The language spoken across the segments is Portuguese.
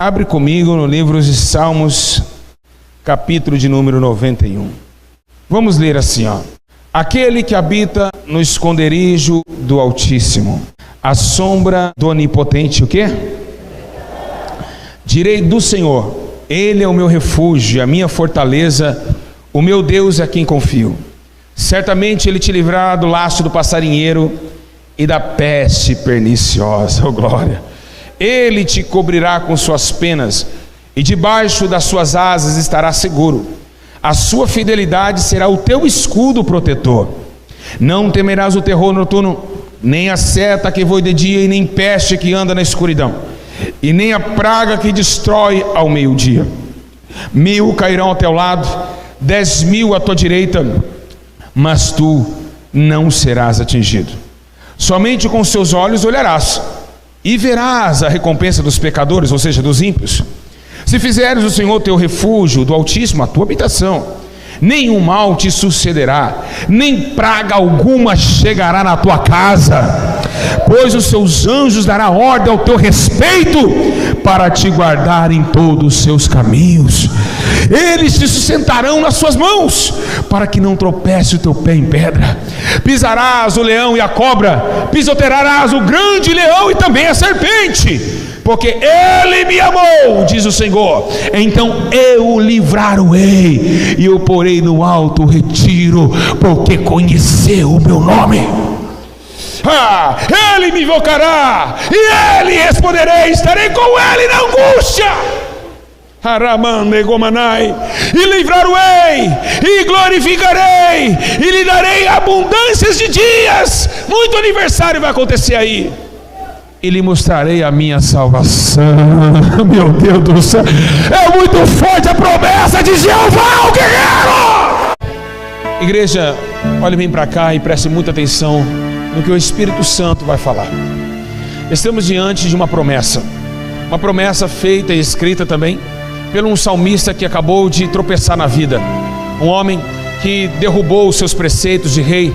Abre comigo no livro de Salmos, capítulo de número 91. Vamos ler assim, ó. Aquele que habita no esconderijo do Altíssimo, à sombra do Onipotente, o quê? Direi do Senhor, Ele é o meu refúgio, a minha fortaleza, o meu Deus é quem confio. Certamente Ele te livrará do laço do passarinheiro e da peste perniciosa, oh glória. Ele te cobrirá com suas penas, e debaixo das suas asas estará seguro. A sua fidelidade será o teu escudo protetor. Não temerás o terror noturno, nem a seta que voa de dia, e nem peste que anda na escuridão, e nem a praga que destrói ao meio-dia. 1000 cairão ao teu lado, 10.000 à tua direita, mas tu não serás atingido. Somente com seus olhos olharás e verás a recompensa dos pecadores, ou seja, dos ímpios. Se fizeres o Senhor teu refúgio, do Altíssimo a tua habitação, nenhum mal te sucederá, nem praga alguma chegará na tua casa, pois os seus anjos dará ordem ao teu respeito, para te guardar em todos os seus caminhos. Eles te sustentarão nas suas mãos, para que não tropece o teu pé em pedra. Pisarás o leão e a cobra, pisotearás o grande leão e também a serpente, porque Ele me amou, diz o Senhor, então eu o livrar-o-ei, e o porei no alto retiro, porque conheceu o meu nome. Ele me invocará, e Ele responderei, estarei com Ele na angústia. E livrar-o-ei, e glorificarei, e lhe darei abundâncias de dias. Muito aniversário vai acontecer aí. E lhe mostrarei a minha salvação. Meu Deus do céu, é muito forte a promessa de Jeová, o guerreiro. Igreja, olhe bem para cá e preste muita atenção no que o Espírito Santo vai falar. Estamos diante de uma promessa feita e escrita também por um salmista que acabou de tropeçar na vida, um homem que derrubou os seus preceitos de rei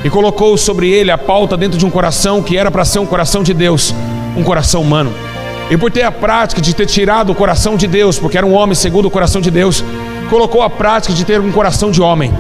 e colocou sobre ele a pauta dentro de um coração que era para ser um coração de Deus, um coração humano. E por ter a prática de ter tirado o coração de Deus, porque era um homem segundo o coração de Deus, colocou a prática de ter um coração de homem.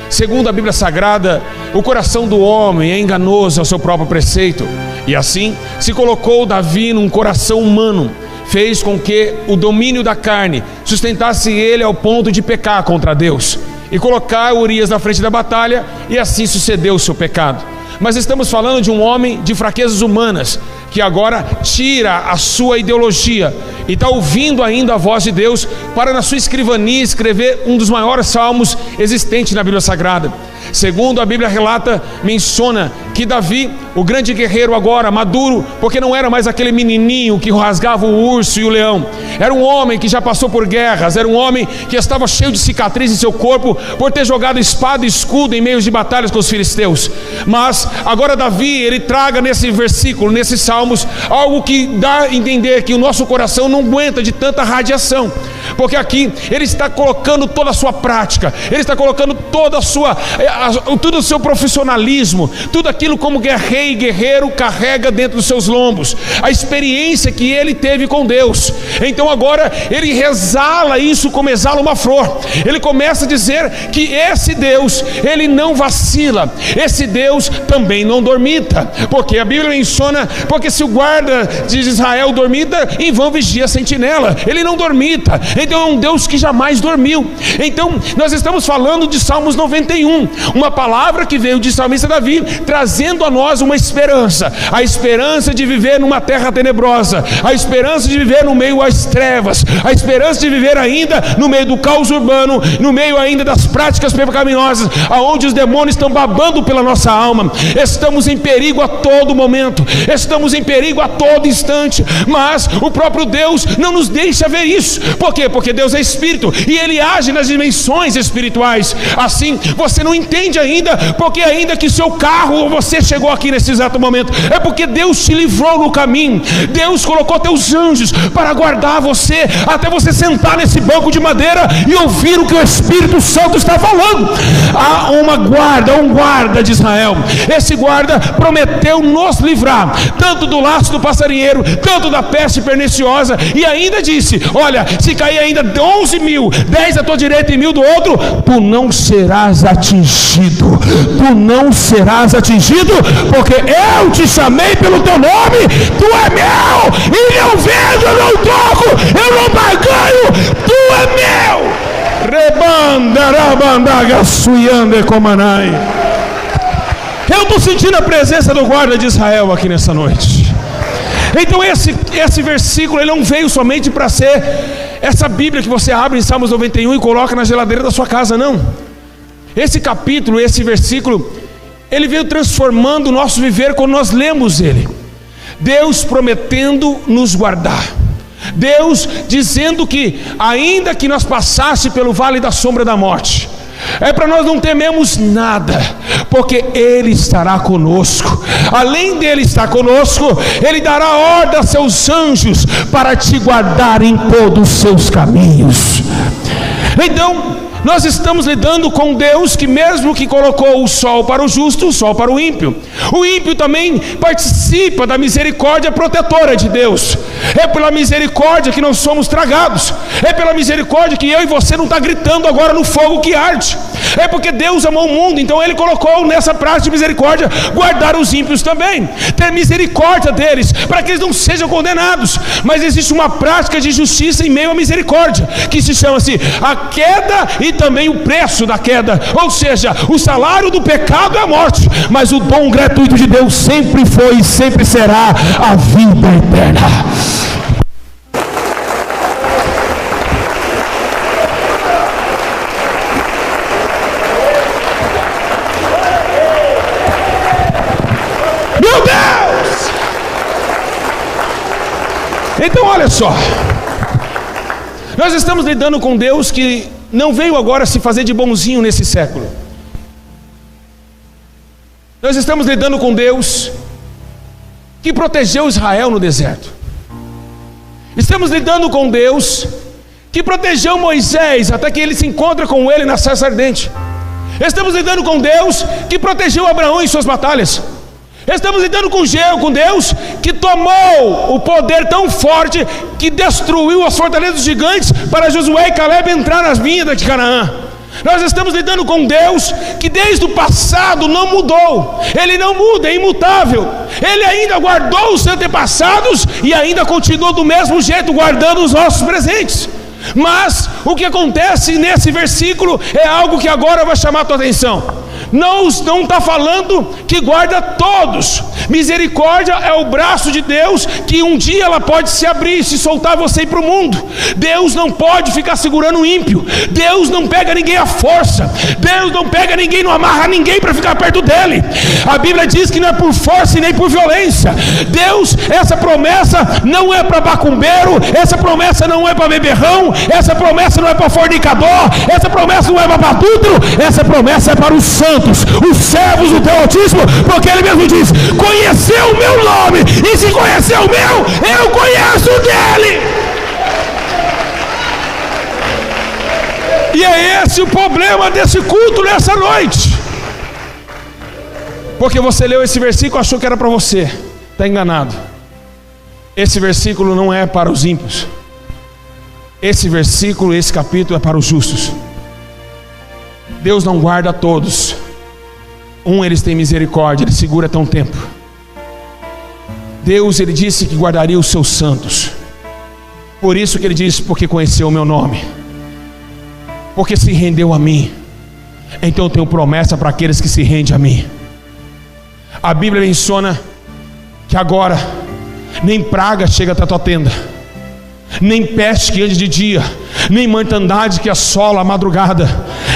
Segundo a Bíblia Sagrada, o coração do homem é enganoso ao seu próprio preceito, e assim se colocou Davi num coração humano, fez com que o domínio da carne sustentasse ele ao ponto de pecar contra Deus e colocar Urias na frente da batalha, e assim sucedeu o seu pecado. Mas estamos falando de um homem de fraquezas humanas, que agora tira a sua ideologia e está ouvindo ainda a voz de Deus para na sua escrivania escrever um dos maiores salmos existentes na Bíblia Sagrada. Segundo a Bíblia relata, menciona que Davi, o grande guerreiro agora, maduro, porque não era mais aquele menininho que rasgava o urso e o leão, era um homem que já passou por guerras, era um homem que estava cheio de cicatrizes em seu corpo, por ter jogado espada e escudo em meio de batalhas com os filisteus. Mas agora Davi, ele traga nesse versículo, nesses salmos, algo que dá a entender que o nosso coração não aguenta de tanta radiação, porque aqui ele está colocando toda a sua prática, ele está colocando toda a sua, todo o seu profissionalismo, tudo aquilo como rei e guerreiro carrega dentro dos seus lombos, a experiência que ele teve com Deus. Então agora ele resala isso como exala uma flor. Ele começa a dizer que esse Deus, ele não vacila, esse Deus também não dormita, porque a Bíblia menciona, porque se o guarda de Israel dormita, em vão vigia a sentinela. Ele não dormita, então é um Deus que jamais dormiu. Então nós estamos falando de Salmos 91, uma palavra que veio de salmista Davi, trazendo a nós uma esperança, a esperança de viver numa terra tenebrosa, a esperança de viver no meio às trevas, a esperança de viver ainda no meio do caos urbano, no meio ainda das práticas pecaminosas, aonde os demônios estão babando pela nossa alma. Estamos em perigo a todo momento, estamos em perigo a todo instante, mas o próprio Deus não nos deixa ver isso. Por quê? Porque Deus é Espírito e Ele age nas dimensões espirituais. Assim, você não entende ainda, porque ainda que seu carro ou você chegou aqui nesse exato momento, é porque Deus te livrou no caminho. Deus colocou teus anjos para guardar guardar você até você sentar nesse banco de madeira e ouvir o que o Espírito Santo está falando. Há um guarda de Israel. Esse guarda prometeu nos livrar, tanto do laço do passarinheiro, tanto da peste perniciosa, e ainda disse: olha, se cair ainda 11.000, 10 à tua direita e 1.000 do outro, tu não serás atingido. Tu não serás atingido, porque eu te chamei pelo teu nome, tu é meu, e eu vejo, eu não toco, eu não barganho, tu é meu. Rebandarabandaga suiande comanai. Eu estou sentindo a presença do guarda de Israel aqui nessa noite. Então esse versículo, ele não veio somente para ser essa Bíblia que você abre em Salmos 91 e coloca na geladeira da sua casa, não. Esse capítulo, esse versículo, ele veio transformando o nosso viver quando nós lemos ele. Deus prometendo nos guardar, Deus dizendo que ainda que nós passasse pelo vale da sombra da morte, é para nós não tememos nada, porque Ele estará conosco. Além dele estar conosco, Ele dará ordem a seus anjos para te guardar em todos os seus caminhos. Então, nós estamos lidando com Deus que, mesmo que colocou o sol para o justo, o sol para o ímpio também participa da misericórdia protetora de Deus. É pela misericórdia que nós somos tragados, é pela misericórdia que eu e você não está gritando agora no fogo que arde. É porque Deus amou o mundo, então Ele colocou nessa prática de misericórdia guardar os ímpios também, ter misericórdia deles, para que eles não sejam condenados. Mas existe uma prática de justiça em meio à misericórdia, que se chama-se a queda e também o preço da queda. Ou seja, o salário do pecado é a morte, mas o dom gratuito de Deus sempre foi e sempre será a vida eterna. Meu Deus! Então olha só, nós estamos lidando com Deus que não veio agora se fazer de bonzinho nesse século. Nós estamos lidando com Deus que protegeu Israel no deserto. Estamos lidando com Deus que protegeu Moisés até que ele se encontra com ele na sarça ardente. Estamos lidando com Deus que protegeu Abraão em suas batalhas. Estamos lidando com Deus que tomou o poder tão forte que destruiu as fortalezas gigantes para Josué e Caleb entrar nas vinhas de Canaã. Nós estamos lidando com Deus que desde o passado não mudou. Ele não muda, é imutável. Ele ainda guardou os antepassados e ainda continua do mesmo jeito guardando os nossos presentes. Mas o que acontece nesse versículo é algo que agora vai chamar a tua atenção. Não está falando que guarda todos. Misericórdia é o braço de Deus que um dia ela pode se abrir, se soltar você ir para o mundo. Deus não pode ficar segurando o ímpio. Deus não pega ninguém à força. Deus não pega ninguém, não amarra ninguém para ficar perto dele. A Bíblia diz que não é por força e nem por violência. Deus, essa promessa não é para macumbeiro, essa promessa não é para beberrão, essa promessa não é para fornicador, essa promessa não é para adúltero, essa promessa é para os santos, os servos do teu Altíssimo, porque Ele mesmo diz: conheceu o meu nome, e se conheceu o meu, eu conheço o dele. E é esse o problema desse culto nessa noite, porque você leu esse versículo e achou que era para você. Está enganado. Esse versículo não é para os ímpios. Esse versículo, esse capítulo é para os justos. Deus não guarda todos. Eles têm misericórdia, Ele segura até um tempo. Deus, Ele disse que guardaria os seus santos. Por isso que Ele disse: porque conheceu o meu nome, porque se rendeu a mim, então eu tenho promessa para aqueles que se rendem a mim. A Bíblia menciona que agora nem praga chega até a tua tenda, nem peste que ande de dia, nem mortandade que assola a madrugada,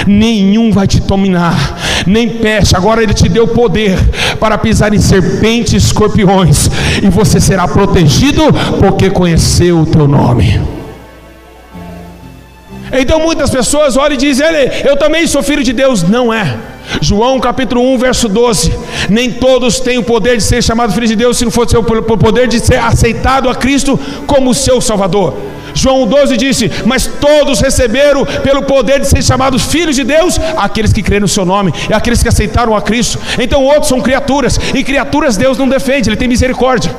nenhum vai te dominar, nem peste. Agora Ele te deu poder para pisar em serpentes e escorpiões, e você será protegido porque conheceu o teu nome. Então muitas pessoas olham e dizem: eu também sou filho de Deus. Não é. João capítulo 1 verso 12: nem todos têm o poder de ser chamado filho de Deus, se não fosse o poder de ser aceitado a Cristo como seu Salvador. João 12 disse: mas todos receberam pelo poder de ser chamados filhos de Deus aqueles que creram no seu nome, e aqueles que aceitaram a Cristo. Então outros são criaturas, e criaturas Deus não defende, Ele tem misericórdia.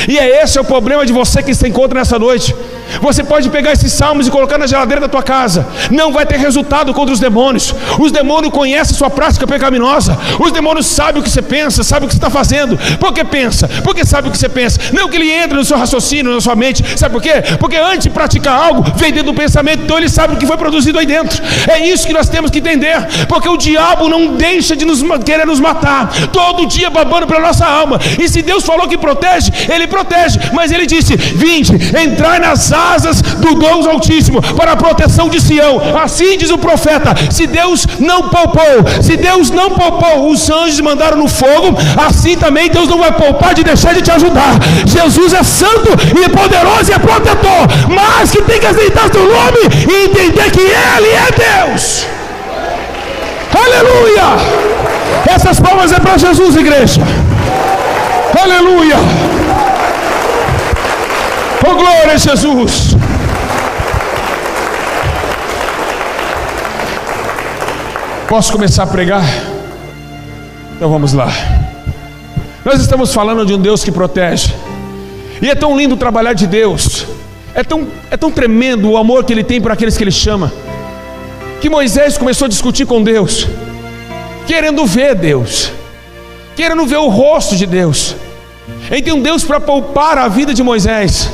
E esse é o problema de você que se encontra nessa noite. Você pode pegar esses salmos e colocar na geladeira da tua casa, não vai ter resultado contra os demônios. Os demônios conhecem sua prática pecaminosa. Os demônios sabem o que você pensa, sabem o que você está fazendo. Por que pensa? Porque sabe o que você pensa. Não que ele entre no seu raciocínio, na sua mente. Sabe por quê? Porque antes de praticar algo, vem dentro do pensamento. Então ele sabe o que foi produzido aí dentro. É isso que nós temos que entender. Porque o diabo não deixa de querer nos matar, todo dia babando pela nossa alma. E se Deus falou que protege, Ele protege. Mas Ele disse: vinde, entrai nas asas do Deus Altíssimo, para a proteção de Sião. Assim diz o profeta. Se Deus não poupou os anjos, mandaram no fogo, assim também Deus não vai poupar de deixar de te ajudar. Jesus é santo e poderoso e é protetor, mas que tem que aceitar seu nome e entender que Ele é Deus. Aleluia! Essas palmas é para Jesus, igreja. Aleluia! Oh, glória a Jesus! Posso começar a pregar? Então vamos lá. Nós estamos falando de um Deus que protege. E é tão lindo trabalhar de Deus. É tão tremendo o amor que Ele tem por aqueles que Ele chama, que Moisés começou a discutir com Deus, querendo ver Deus, querendo ver o rosto de Deus. Então Deus, para poupar a vida de Moisés,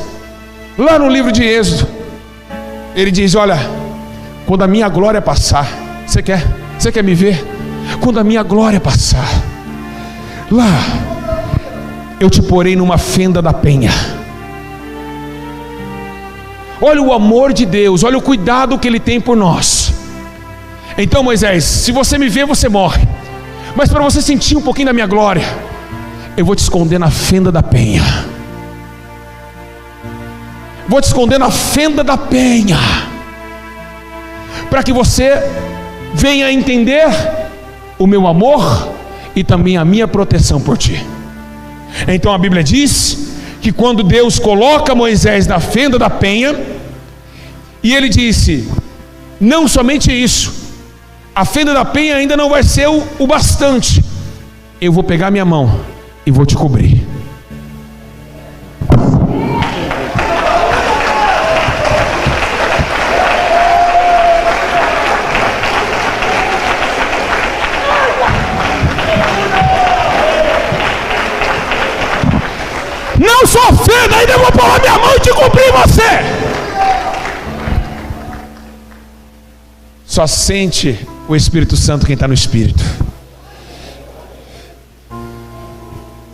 lá no livro de Êxodo, Ele diz: olha, quando a minha glória passar, você quer me ver? Quando a minha glória passar, lá eu te porei numa fenda da penha. Olha o amor de Deus, olha o cuidado que Ele tem por nós. Então Moisés, se você me ver, você morre. Mas para você sentir um pouquinho da minha glória, eu vou te esconder na fenda da penha. Vou te esconder na fenda da penha, para que você venha a entender o meu amor e também a minha proteção por ti. Então a Bíblia diz que quando Deus coloca Moisés na fenda da penha, e Ele disse: não somente isso, a fenda da penha ainda não vai ser o bastante. Eu vou pegar minha mão e vou te cobrir. Não sou fenda, ainda vou pôr a minha mão e te cobrir você. Só sente o Espírito Santo quem está no Espírito.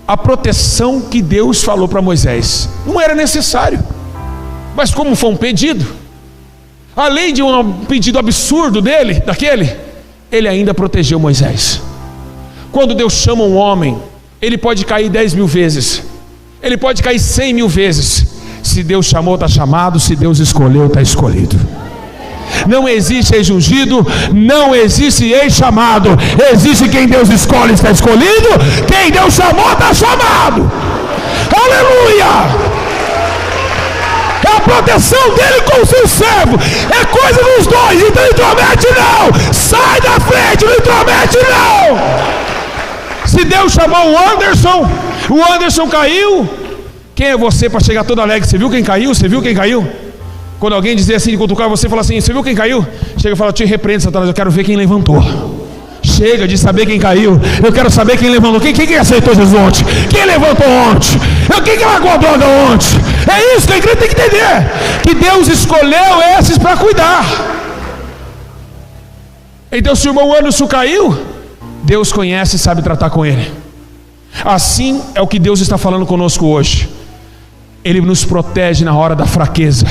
A proteção que Deus falou para Moisés não era necessário, mas como foi um pedido, além de um pedido absurdo daquele, Ele ainda protegeu Moisés. Quando Deus chama um homem, ele pode cair 10.000 vezes, ele pode cair 100.000 vezes. Se Deus chamou, está chamado. Se Deus escolheu, está escolhido. Não existe ex-ungido, não existe ex-chamado. Existe quem Deus escolhe, está escolhido. Quem Deus chamou, está chamado. Aleluia! É a proteção dele com o seu servo. É coisa dos dois. Então não intromete não. Sai da frente, não intromete não. Se Deus chamou o Anderson caiu. Quem é você para chegar todo alegre? Você viu quem caiu? Você viu quem caiu? Quando alguém dizer assim, de cutucar você, fala assim: você viu quem caiu? Chega e fala: te repreendo, Satanás, eu quero ver quem levantou. Chega de saber quem caiu, eu quero saber quem levantou. Quem aceitou Jesus ontem? Quem levantou ontem? Quem largou a droga ontem? É isso que a igreja tem que entender, que Deus escolheu esses para cuidar. Então se o irmão Anderson caiu, Deus conhece e sabe tratar com ele. Assim é o que Deus está falando conosco hoje. Ele nos protege na hora da fraqueza,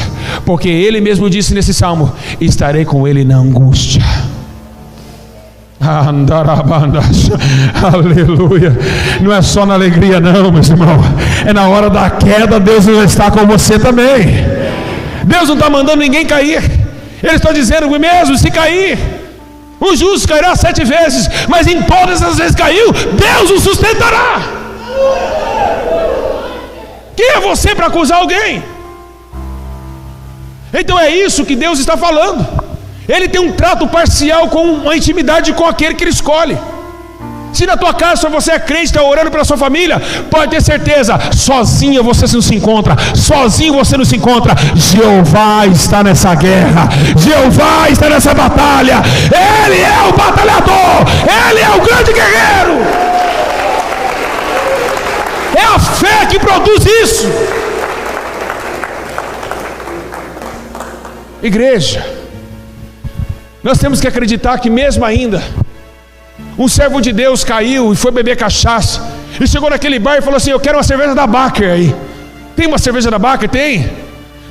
porque Ele mesmo disse nesse salmo: estarei com Ele na angústia. Aleluia. Não é só na alegria não, meus irmãos, é na hora da queda. Deus vai estar com você também. Deus não está mandando ninguém cair. Ele está dizendo mesmo: se cair, o justo cairá 7 vezes, mas em todas as vezes caiu, Deus o sustentará. Quem é você para acusar alguém? Então é isso que Deus está falando. Ele tem um trato parcial com uma intimidade com aquele que Ele escolhe. Se na tua casa só você é crente, está orando pela sua família, pode ter certeza, sozinho você não se encontra, sozinho você não se encontra. Jeová está nessa guerra, Jeová está nessa batalha, Ele é o batalhador, Ele é o grande guerreiro. É a fé que produz isso. Igreja, nós temos que acreditar que mesmo ainda um servo de Deus caiu e foi beber cachaça e chegou naquele bar e falou assim: eu quero uma cerveja da Baker aí. Tem uma cerveja da Baker? Tem.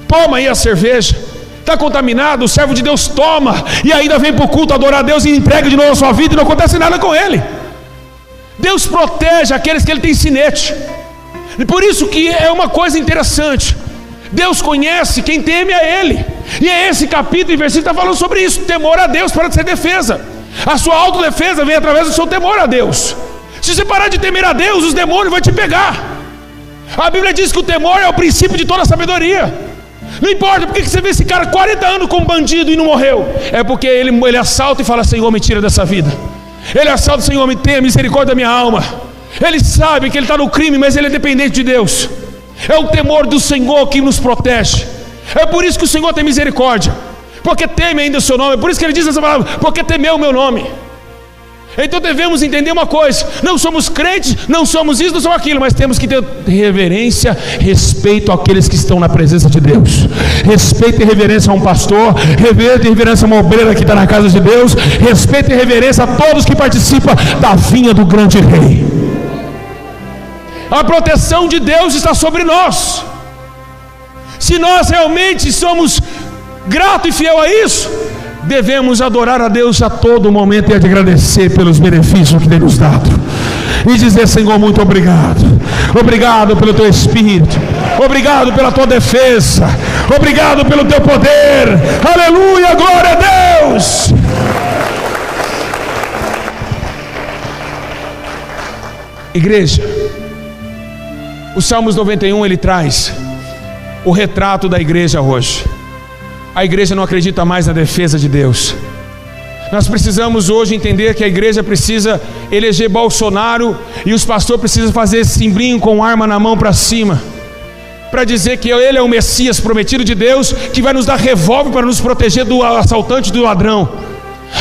Toma aí a cerveja. Está contaminado, o servo de Deus toma e ainda vem para o culto adorar a Deus e entrega de novo a sua vida e não acontece nada com ele. Deus protege aqueles que Ele tem sinete. E por isso que é uma coisa interessante, Deus conhece quem teme a Ele. E é esse capítulo e versículo está falando sobre isso. Temor a Deus para ser defesa. A sua autodefesa vem através do seu temor a Deus. Se você parar de temer a Deus, os demônios vão te pegar. A Bíblia diz que o temor é o princípio de toda a sabedoria. Não importa porque você vê esse cara 40 anos como bandido e não morreu. É porque ele assalta e fala: Senhor, me tira dessa vida. Ele assalta: Senhor, me tenha misericórdia da minha alma. Ele sabe que ele está no crime, mas ele é dependente de Deus. É o temor do Senhor que nos protege. É por isso que o Senhor tem misericórdia, porque teme ainda o seu nome. É por isso que Ele diz essa palavra: porque temeu o meu nome. Então devemos entender uma coisa: não somos crentes, não somos isso, não somos aquilo, mas temos que ter reverência, respeito àqueles que estão na presença de Deus. Respeito e reverência a um pastor, respeito e reverência a uma obreira que está na casa de Deus, respeito e reverência a todos que participam da vinha do grande rei. A proteção de Deus está sobre nós. Se nós realmente somos gratos e fiel a isso, devemos adorar a Deus a todo momento e agradecer pelos benefícios que Ele nos dá. E dizer: Senhor, muito obrigado. Obrigado pelo Teu Espírito. Obrigado pela Tua defesa. Obrigado pelo Teu poder. Aleluia, glória a Deus. Igreja, o Salmos 91 ele traz o retrato da igreja hoje. A igreja não acredita mais na defesa de Deus. Nós precisamos hoje entender que a igreja precisa eleger Bolsonaro e os pastores precisam fazer esse cimbrinho com arma na mão para cima, para dizer que Ele é o Messias prometido de Deus, que vai nos dar revólver para nos proteger do assaltante, do ladrão.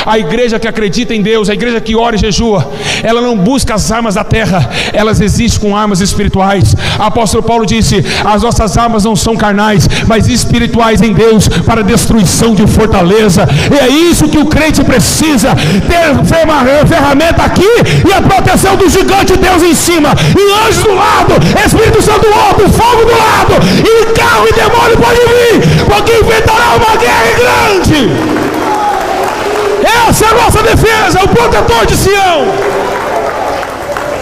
A igreja que acredita em Deus, a igreja que ora e jejua, ela não busca as armas da terra, elas existem com armas espirituais. O apóstolo Paulo disse: as nossas armas não são carnais, mas espirituais em Deus, para destruição de fortaleza. E é isso que o crente precisa, ter uma ferramenta aqui e a proteção do gigante Deus em cima, e anjos do lado, Espírito Santo do outro, fogo do lado, e carro e demônio pode vir, porque inventará uma guerra grande. Essa é a nossa defesa, o protetor de Sião.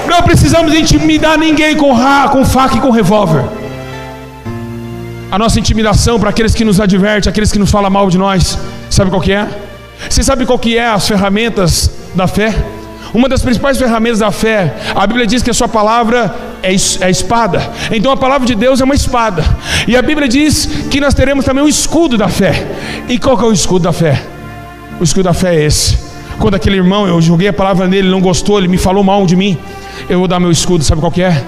Não precisamos intimidar ninguém com faca e com revólver. A nossa intimidação para aqueles que nos advertem, aqueles que nos falam mal de nós, sabe qual que é? Você sabe qual que é as ferramentas da fé? Uma das principais ferramentas da fé, a Bíblia diz que a sua palavra é espada. Então a palavra de Deus é uma espada. E a Bíblia diz que nós teremos também um escudo da fé. E qual que é o escudo da fé? O escudo da fé é esse: quando aquele irmão, eu joguei a palavra nele, ele não gostou, ele me falou mal de mim, eu vou dar meu escudo, sabe qual que é?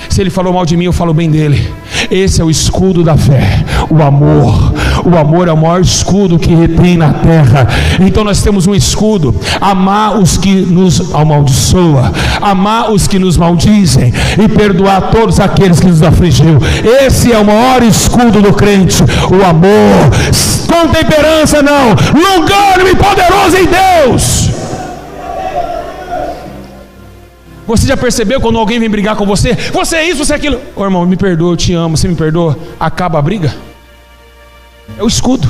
Se ele falou mal de mim, eu falo bem dele. Esse é o escudo da fé, o amor. O amor é o maior escudo que retém na terra. Então nós temos um escudo: amar os que nos amaldiçoam, amar os que nos maldizem e perdoar todos aqueles que nos afligiu. Esse é o maior escudo do crente, o amor. Com temperança não, longânime e poderoso em Deus. Você já percebeu quando alguém vem brigar com você? Você é isso, você é aquilo. Ô irmão, me perdoa, eu te amo, você me perdoa. Acaba a briga. É o escudo.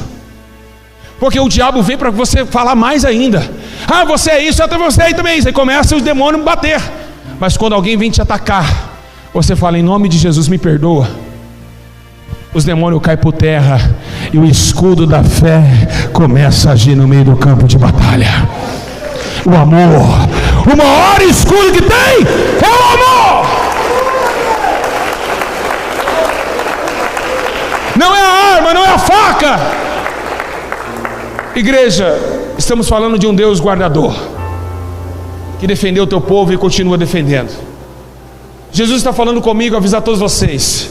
Porque o diabo vem para você falar mais ainda. Ah, você é isso, até você aí também é isso. Aí começa os demônios a bater. Mas quando alguém vem te atacar, você fala: em nome de Jesus, me perdoa. Os demônios caem por terra e o escudo da fé começa a agir no meio do campo de batalha. O amor, o maior escudo que tem é o amor. Não é a arma, não é a faca, Igreja, estamos falando de um Deus guardador, que defendeu o teu povo e continua defendendo. Jesus está falando comigo, avisar todos vocês,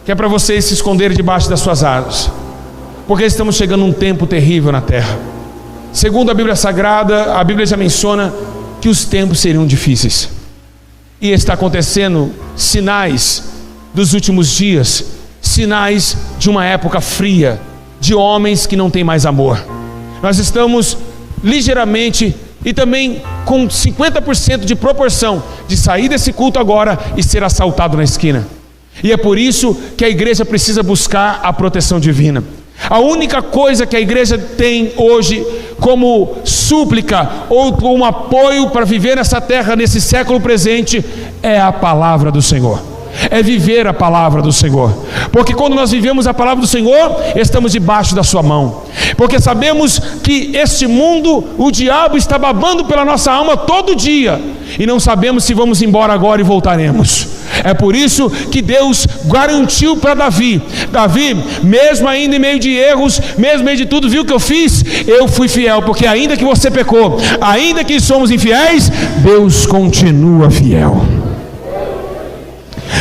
que é para vocês se esconderem debaixo das suas asas, porque estamos chegando a um tempo terrível na terra. Segundo a Bíblia Sagrada, a Bíblia já menciona que os tempos seriam difíceis, e está acontecendo sinais dos últimos dias, sinais de uma época fria, de homens que não têm mais amor. Nós estamos ligeiramente e também com 50% de proporção de sair desse culto agora e ser assaltado na esquina. E é por isso que a igreja precisa buscar a proteção divina. A única coisa que a igreja tem hoje como súplica ou como apoio para viver nessa terra, nesse século presente, é a palavra do Senhor. É viver a palavra do Senhor, porque quando nós vivemos a palavra do Senhor, estamos debaixo da sua mão, porque sabemos que este mundo, o diabo está babando pela nossa alma todo dia, e não sabemos se vamos embora agora e voltaremos. É por isso que Deus garantiu para Davi, mesmo ainda em meio de erros, mesmo em meio de tudo, viu o que eu fiz? Eu fui fiel, porque ainda que você pecou, ainda que somos infiéis, Deus continua fiel.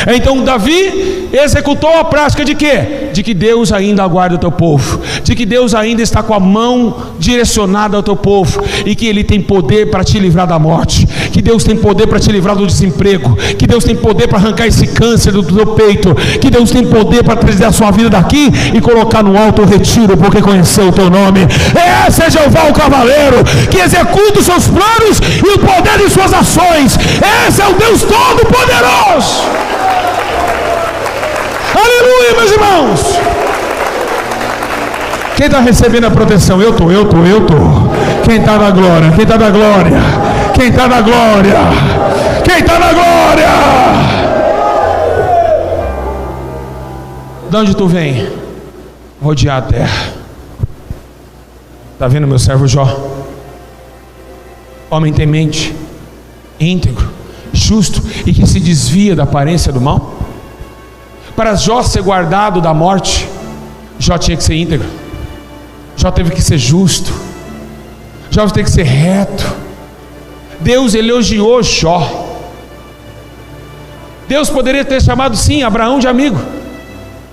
Então Davi executou a prática de quê? De que Deus ainda aguarda o teu povo, de que Deus ainda está com a mão direcionada ao teu povo, e que Ele tem poder para te livrar da morte, que Deus tem poder para te livrar do desemprego, que Deus tem poder para arrancar esse câncer do teu peito, que Deus tem poder para trazer a sua vida daqui e colocar no alto retiro, porque conheceu o teu nome. Esse é Jeová o cavaleiro, que executa os seus planos e o poder de suas ações. Esse é o Deus Todo-Poderoso. Aleluia, meus irmãos. Quem está recebendo a proteção? Eu estou. Quem está na glória? Quem está na glória? Quem está na glória? Quem está na glória? De onde tu vem? Rodear a terra. Está vendo meu servo Jó? Homem temente, íntegro, justo e que se desvia da aparência do mal. Para Jó ser guardado da morte, Jó tinha que ser íntegro, Jó teve que ser justo, Jó teve que ser reto. Deus elogiou Jó. Deus poderia ter chamado sim Abraão de amigo,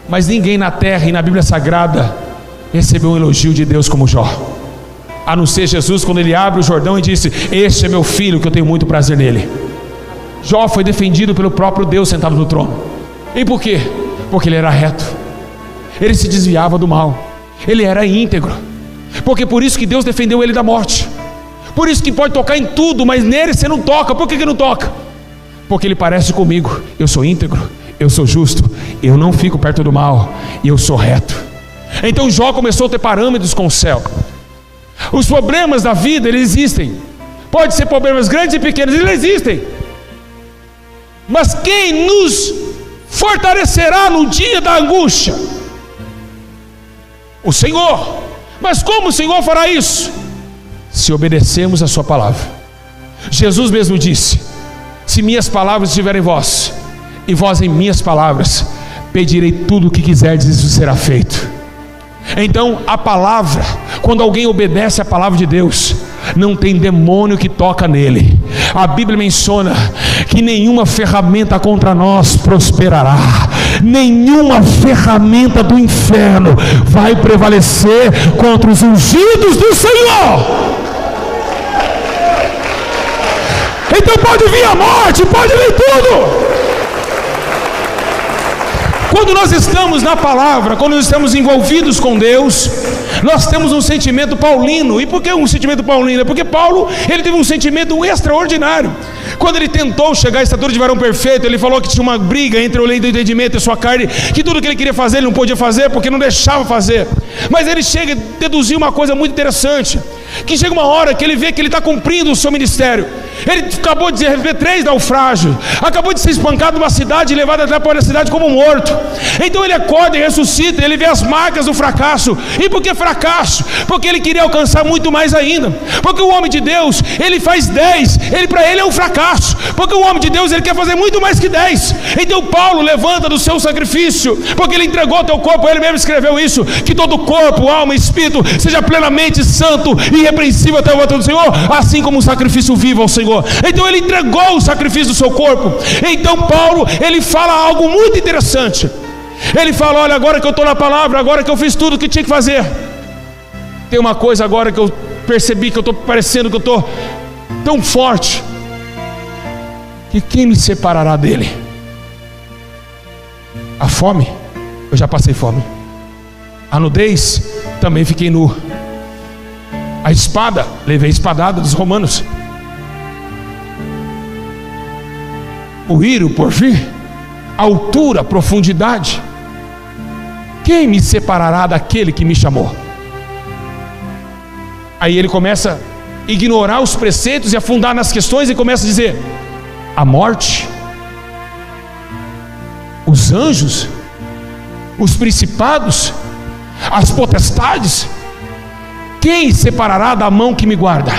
mas ninguém na terra e na Bíblia Sagrada recebeu um elogio de Deus como Jó, a não ser Jesus, quando ele abre o Jordão e disse: este é meu filho, que eu tenho muito prazer nele. Jó foi defendido pelo próprio Deus sentado no trono. E por quê? Porque ele era reto, ele se desviava do mal, ele era íntegro, porque por isso que Deus defendeu ele da morte. Por isso que pode tocar em tudo, mas nele você não toca. Por que não toca? Porque ele parece comigo. Eu sou íntegro, eu sou justo, eu não fico perto do mal, e eu sou reto. Então Jó começou a ter parâmetros com o céu. Os problemas da vida, eles existem, pode ser problemas grandes e pequenos, eles existem, mas quem nos fortalecerá no dia da angústia? O Senhor. Mas como o Senhor fará isso? Se obedecermos a sua palavra. Jesus mesmo disse: se minhas palavras estiverem em vós, e vós em minhas palavras, pedirei tudo o que quiserdes, isso será feito. Então a palavra, quando alguém obedece a palavra de Deus, não tem demônio que toca nele. A Bíblia menciona que nenhuma ferramenta contra nós prosperará, nenhuma ferramenta do inferno vai prevalecer contra os ungidos do Senhor. Então pode vir a morte, pode vir tudo. Quando nós estamos na palavra, quando nós estamos envolvidos com Deus, nós temos um sentimento paulino. E por que um sentimento paulino? É porque Paulo, ele teve um sentimento extraordinário. Quando ele tentou chegar à estatura de varão perfeito, ele falou que tinha uma briga entre o lei do entendimento e a sua carne, que tudo que ele queria fazer, ele não podia fazer, porque não deixava fazer. Mas ele chega a deduzir uma coisa muito interessante, que chega uma hora que ele vê que ele está cumprindo o seu ministério. Ele acabou de receber 3 naufrágios, acabou de ser espancado numa cidade e levado até para a cidade como morto. Então ele acorda e ressuscita, ele vê as marcas do fracasso. E por que fracasso? Porque ele queria alcançar muito mais ainda. Porque o homem de Deus, ele faz 10, para ele é um fracasso. Porque o homem de Deus, ele quer fazer muito mais que 10. Então Paulo levanta do seu sacrifício, porque ele entregou o teu corpo, ele mesmo escreveu isso, que todo corpo, alma e espírito seja plenamente santo e irrepreensível até a volta do Senhor, assim como um sacrifício vivo ao Senhor. Então ele entregou o sacrifício do seu corpo. Então Paulo, ele fala algo muito interessante. Ele fala: olha, agora que eu estou na palavra, agora que eu fiz tudo o que tinha que fazer, tem uma coisa agora que eu percebi, que eu estou parecendo que eu estou tão forte, que quem me separará dele? A fome? Eu já passei fome. A nudez? Também fiquei nu. A espada? Levei a espadada dos romanos. O ir, o porvir, a altura, a profundidade. Quem me separará daquele que me chamou? Aí ele começa a ignorar os preceitos e afundar nas questões e começa a dizer: a morte, os anjos, os principados, as potestades. Quem separará da mão que me guarda?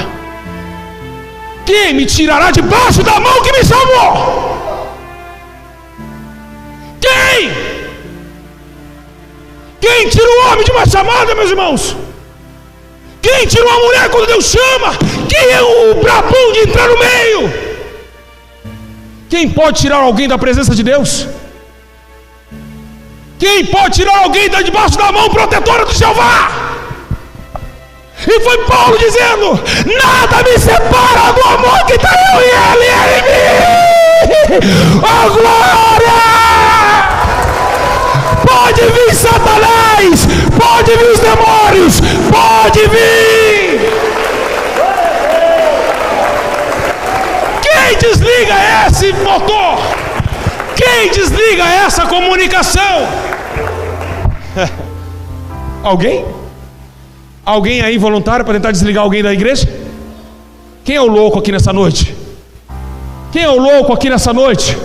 Quem me tirará debaixo da mão que me salvou? Quem? Quem tira o homem de uma chamada, meus irmãos? Quem tira uma mulher quando Deus chama? Quem é o brabão de entrar no meio? Quem pode tirar alguém da presença de Deus? Quem pode tirar alguém da debaixo da mão protetora do Jeová? E foi Paulo dizendo: nada me separa do amor que está eu e ele em mim. Oh glória! Pode vir Satanás, pode vir os demônios, pode vir. Quem desliga esse motor? Quem desliga essa comunicação? Alguém? Alguém aí voluntário para tentar desligar alguém da igreja? Quem é o louco aqui nessa noite? Quem é o louco aqui nessa noite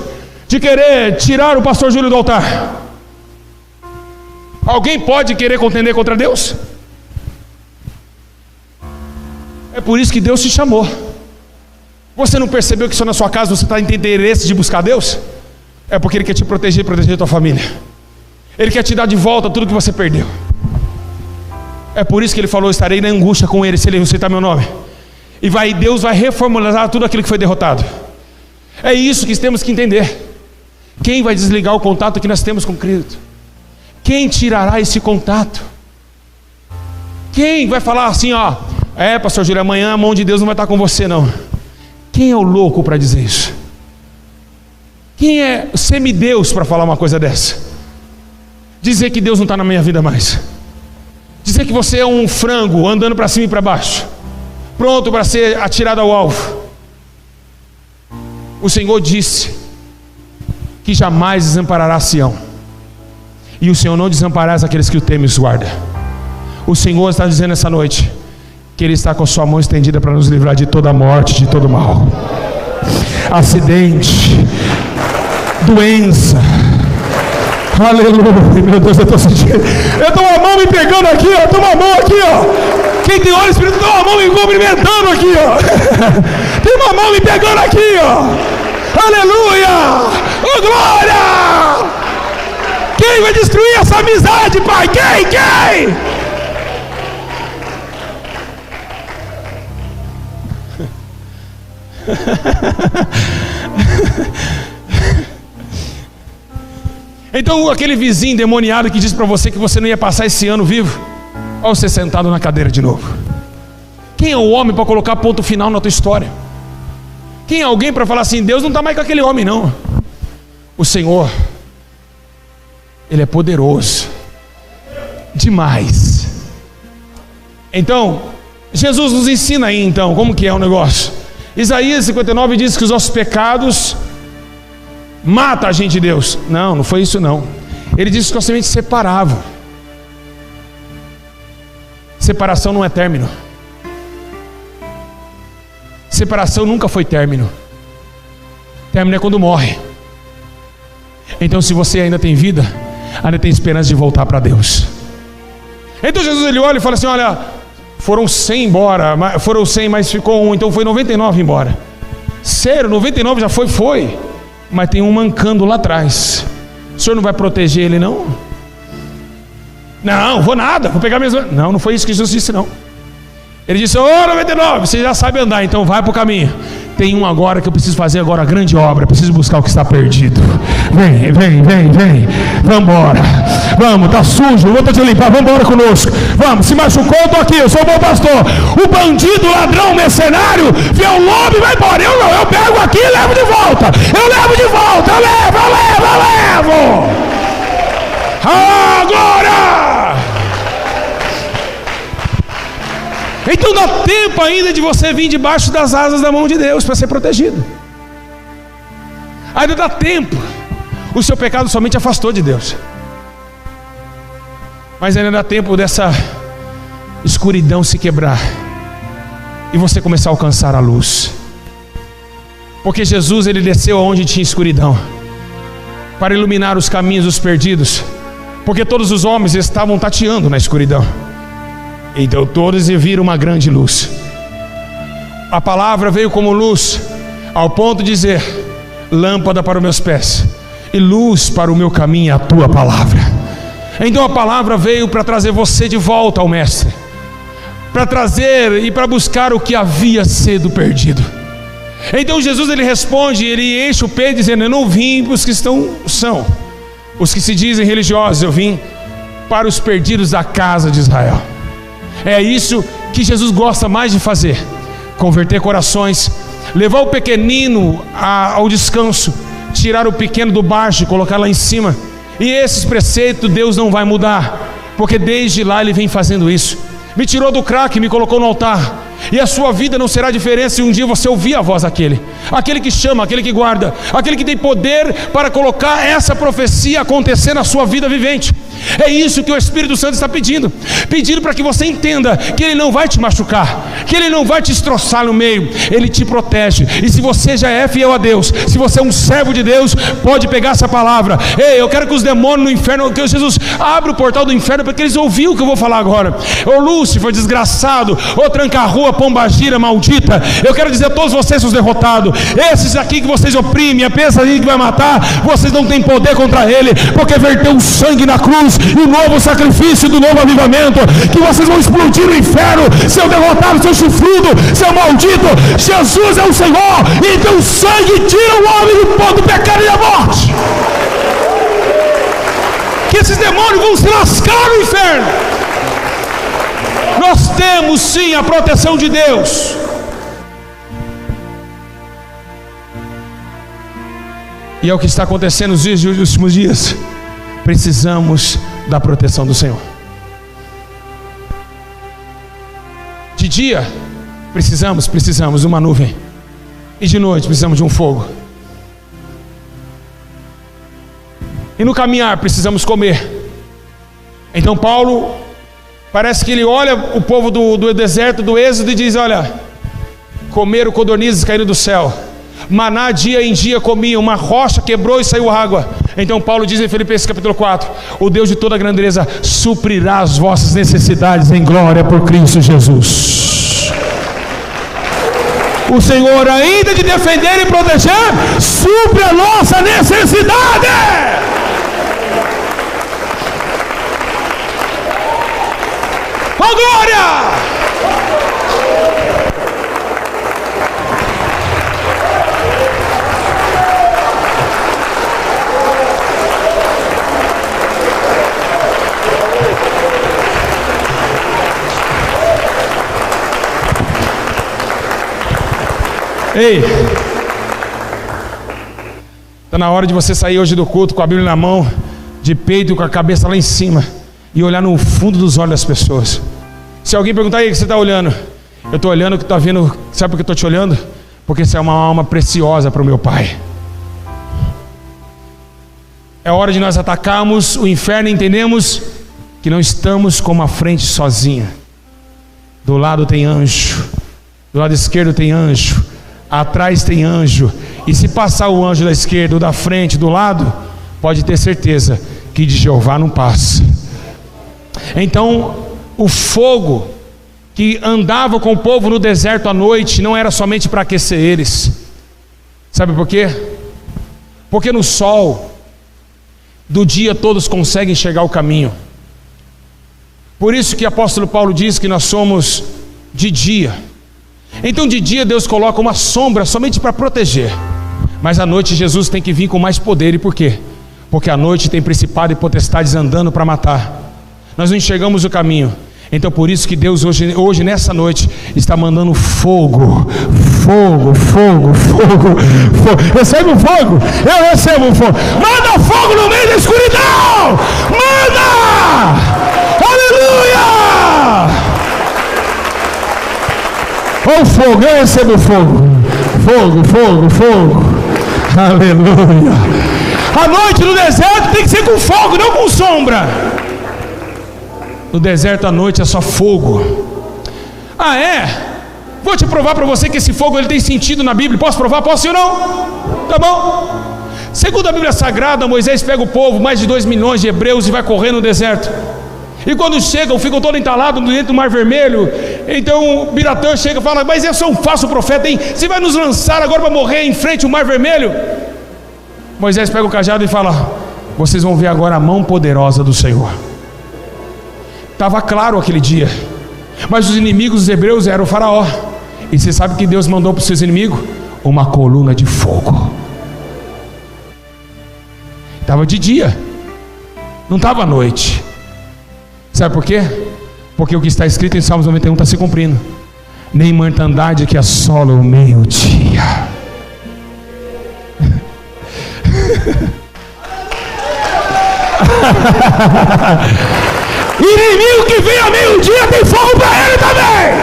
de querer tirar o pastor Júlio do altar? Alguém pode querer contender contra Deus? É por isso que Deus te chamou. Você não percebeu que só na sua casa você está em interesse de buscar Deus? É porque Ele quer te proteger e proteger a tua família. Ele quer te dar de volta tudo que você perdeu. É por isso que Ele falou: estarei na angústia com Ele se Ele aceitar meu nome. E Deus vai reformular tudo aquilo que foi derrotado. É isso que temos que entender. Quem vai desligar o contato que nós temos com Cristo? Quem tirará esse contato? Quem vai falar assim: ó, pastor Júlio, amanhã a mão de Deus não vai estar com você não? Quem é o louco para dizer isso? Quem é semideus para falar uma coisa dessa? Dizer que Deus não está na minha vida mais. Dizer que você é um frango andando para cima e para baixo, pronto para ser atirado ao alvo. O Senhor disse que jamais desamparará Sião, e o Senhor não desamparará aqueles que o temem e os guarda. O Senhor está dizendo essa noite que Ele está com a sua mão estendida para nos livrar de toda morte, de todo mal, acidente, doença. Aleluia, meu Deus, eu estou sentindo. Eu estou uma mão me pegando aqui, ó. Estou uma mão aqui, ó. Quem tem olho espiritual, tem uma mão me cumprimentando aqui, ó. Tem uma mão me pegando aqui, ó. Aleluia! Oh glória! Quem vai destruir essa amizade, Pai? Quem? Então aquele vizinho endemoniado que disse para você que você não ia passar esse ano vivo, olha você sentado na cadeira de novo. Quem é o homem para colocar ponto final na tua história? Quem é alguém para falar assim: Deus não está mais com aquele homem não? O Senhor, Ele é poderoso demais. Então Jesus nos ensina aí então como que é o negócio. Isaías 59 diz que os nossos pecados mata a gente de Deus. Não foi isso não. Ele disse que nós somente separavam. Separação não é término. Separação nunca foi término. Término é quando morre. Então se você ainda tem vida, ainda tem esperança de voltar para Deus. Então Jesus ele olha e fala assim: olha, foram 100 embora, foram 100 mas ficou um, então foi 99 embora. Sério, 99 já foi. Mas tem um mancando lá atrás. O Senhor não vai proteger ele não? Não, vou nada, vou pegar mesmo. Não foi isso que Jesus disse, não. Ele disse: ô 99, você já sabe andar, então vai para o caminho. Tem um agora que eu preciso fazer agora a grande obra. Preciso buscar o que está perdido. Vem. Vamos embora. Vamos, está sujo, vou te limpar. Vamos embora conosco. Vamos, se machucou, eu estou aqui, eu sou o bom pastor. O bandido, o ladrão, o mercenário, vê o lobo e vai embora. Eu não, eu pego aqui e levo de volta. Eu levo. Agora! Então dá tempo ainda de você vir debaixo das asas da mão de Deus para ser protegido. Ainda dá tempo. O seu pecado somente afastou de Deus, mas ainda dá tempo dessa escuridão se quebrar e você começar a alcançar a luz. Porque Jesus, ele desceu aonde tinha escuridão para iluminar os caminhos dos perdidos. Porque todos os homens estavam tateando na escuridão, então todos viram uma grande luz. A palavra veio como luz, ao ponto de dizer: lâmpada para os meus pés e luz para o meu caminho é a tua palavra. Então a palavra veio para trazer você de volta ao Mestre, para trazer e para buscar o que havia sido perdido. Então Jesus, ele responde, ele enche o peito dizendo: eu não vim para os que são os que se dizem religiosos, eu vim para os perdidos da casa de Israel. É isso que Jesus gosta mais de fazer: converter corações, levar o pequenino ao descanso, tirar o pequeno do baixo e colocar lá em cima. E esses preceitos Deus não vai mudar, porque desde lá ele vem fazendo isso. Me tirou do crack, me colocou no altar. E a sua vida não será diferente se um dia você ouvir a voz daquele, aquele que chama, aquele que guarda, aquele que tem poder para colocar essa profecia acontecer na sua vida vivente. É isso que o Espírito Santo está pedindo para que você entenda que ele não vai te machucar, que ele não vai te destroçar no meio, ele te protege. E se você já é fiel a Deus, se você é um servo de Deus, pode pegar essa palavra. Ei, eu quero que os demônios no inferno, que Jesus abra o portal do inferno para que eles ouviram o que eu vou falar agora. Ô Lúcifer, desgraçado, ô tranca-rua, pombagira, maldita, eu quero dizer a todos vocês, seus derrotados, esses aqui que vocês oprimem, a pensamento que vai matar, vocês não têm poder contra ele, porque verteu o sangue na cruz, e o novo sacrifício do novo avivamento, que vocês vão explodir no inferno, seu derrotado, seu chifrudo, seu maldito. Jesus é o Senhor, e teu sangue tira o homem do pecado e da morte. Que esses demônios vão se lascar no inferno. Nós temos sim a proteção de Deus. E é o que está acontecendo nos dias dos últimos dias. Precisamos da proteção do Senhor. De dia precisamos de uma nuvem, e de noite precisamos de um fogo. E no caminhar precisamos comer. Então Paulo, parece que ele olha o povo do deserto, do Êxodo, e diz: olha, comeram codornizes caindo do céu, maná dia em dia comiam, uma rocha quebrou e saiu água. Então Paulo diz em Filipenses capítulo 4: o Deus de toda grandeza suprirá as vossas necessidades em glória por Cristo Jesus. O Senhor, ainda de defender e proteger, supre a nossa necessidade. Oh, glória! Ei, está na hora de você sair hoje do culto com a Bíblia na mão, de peito, com a cabeça lá em cima, e olhar no fundo dos olhos das pessoas. Se alguém perguntar: aí, o que você está olhando? Eu estou olhando o que está vendo. Sabe por que eu estou te olhando? Porque você é uma alma preciosa para o meu Pai. É hora de nós atacarmos o inferno e entendemos que não estamos com uma frente sozinha. Do lado tem anjo, do lado esquerdo tem anjo, atrás tem anjo. E se passar o anjo da esquerda, ou da frente, do lado, pode ter certeza que de Jeová não passa. Então o fogo que andava com o povo no deserto à noite não era somente para aquecer eles. Sabe por quê? Porque no sol do dia todos conseguem enxergar o caminho. Por isso que o apóstolo Paulo diz que nós somos de dia. Então de dia Deus coloca uma sombra somente para proteger, mas à noite Jesus tem que vir com mais poder. E por quê? Porque à noite tem principado e potestades andando para matar. Nós não enxergamos o caminho. Então por isso que Deus hoje nessa noite está mandando fogo. Recebe o fogo? Eu recebo o fogo. Manda fogo no meio da escuridão. Manda! Aleluia! Olha o fogo, eu recebo o fogo. Fogo. Aleluia. A noite no deserto tem que ser com fogo, não com sombra. No deserto à noite é só fogo. Ah, é? Vou te provar para você que esse fogo ele tem sentido na Bíblia. Posso provar? Posso ou não? Tá bom? Segundo a Bíblia Sagrada, Moisés pega o povo, mais de 2 milhões de hebreus, e vai correr no deserto. E quando chegam, ficam todos entalados dentro do Mar Vermelho. Então o Biratã chega e fala: mas eu sou um falso profeta, hein? Você vai nos lançar agora para morrer em frente ao Mar Vermelho? Moisés pega o cajado e fala: vocês vão ver agora a mão poderosa do Senhor. Estava claro aquele dia, mas os inimigos dos hebreus eram o faraó. E você sabe que Deus mandou para os seus inimigos? Uma coluna de fogo. Estava de dia, não estava à noite. Sabe por quê? Porque o que está escrito em Salmos 91 está se cumprindo: nem mortandade que assola o meio-dia. Inimigo que vem a meio-dia tem fogo para ele também.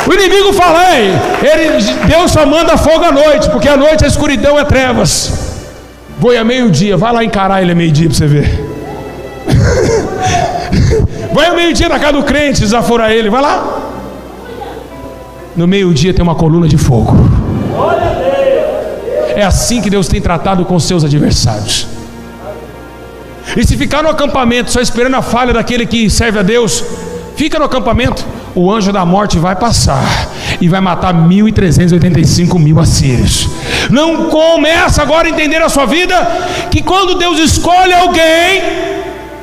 O inimigo fala: Deus só manda fogo à noite, porque à noite a escuridão é trevas. Vou a meio-dia, vai lá encarar ele a meio-dia para você ver. Vai a meio-dia na casa do crente desaforar ele, vai lá. No meio-dia tem uma coluna de fogo. É assim que Deus tem tratado com os seus adversários. E se ficar no acampamento só esperando a falha daquele que serve a Deus, fica no acampamento, o anjo da morte vai passar e vai matar 1.385 assírios. Não começa agora a entender a sua vida que quando Deus escolhe alguém,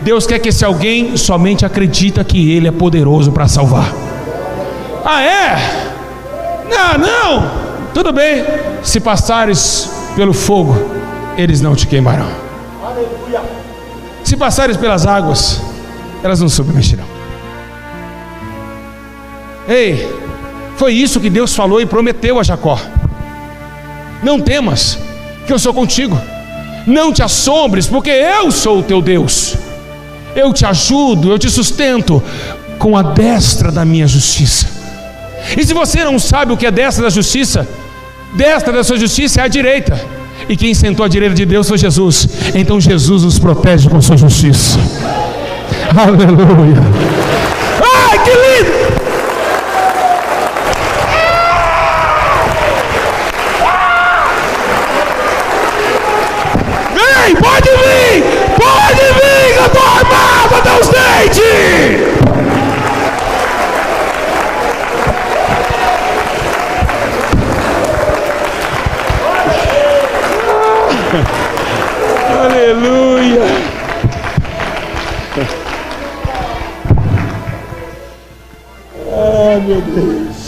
Deus quer que esse alguém somente acredita que Ele é poderoso para salvar. Ah, é? Não, tudo bem. Se passares pelo fogo, eles não te queimarão. Se passares pelas águas, elas não submergirão. Ei, foi isso que Deus falou e prometeu a Jacó: não temas, que eu sou contigo. Não te assombres, porque eu sou o teu Deus. Eu te ajudo, eu te sustento com a destra da minha justiça. E se você não sabe o que é destra da justiça, destra da sua justiça é a direita. E quem sentou à direita de Deus foi Jesus. Então Jesus nos protege com sua justiça. Aleluia. Ai, que lindo! Vem, pode vir, que eu estou armado até os dentes. Aleluia. Oh, meu Deus.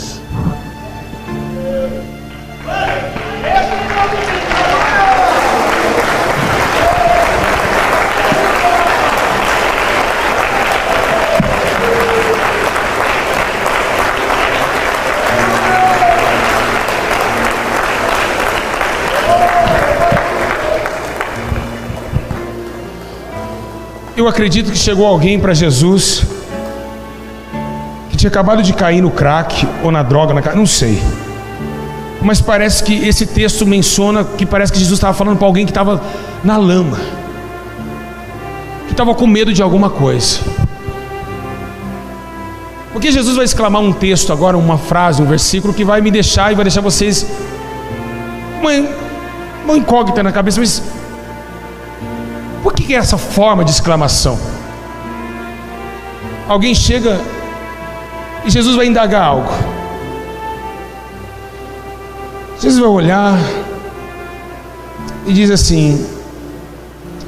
Eu acredito que chegou alguém para Jesus que tinha acabado de cair no crack ou na droga, não sei. Mas parece que esse texto menciona que parece que Jesus estava falando para alguém que estava na lama, que estava com medo de alguma coisa. Porque Jesus vai exclamar um texto agora, uma frase, um versículo que vai me deixar e vai deixar vocês uma incógnita na cabeça. Mas por que é essa forma de exclamação? Alguém chega e Jesus vai indagar algo. Jesus vai olhar e diz assim: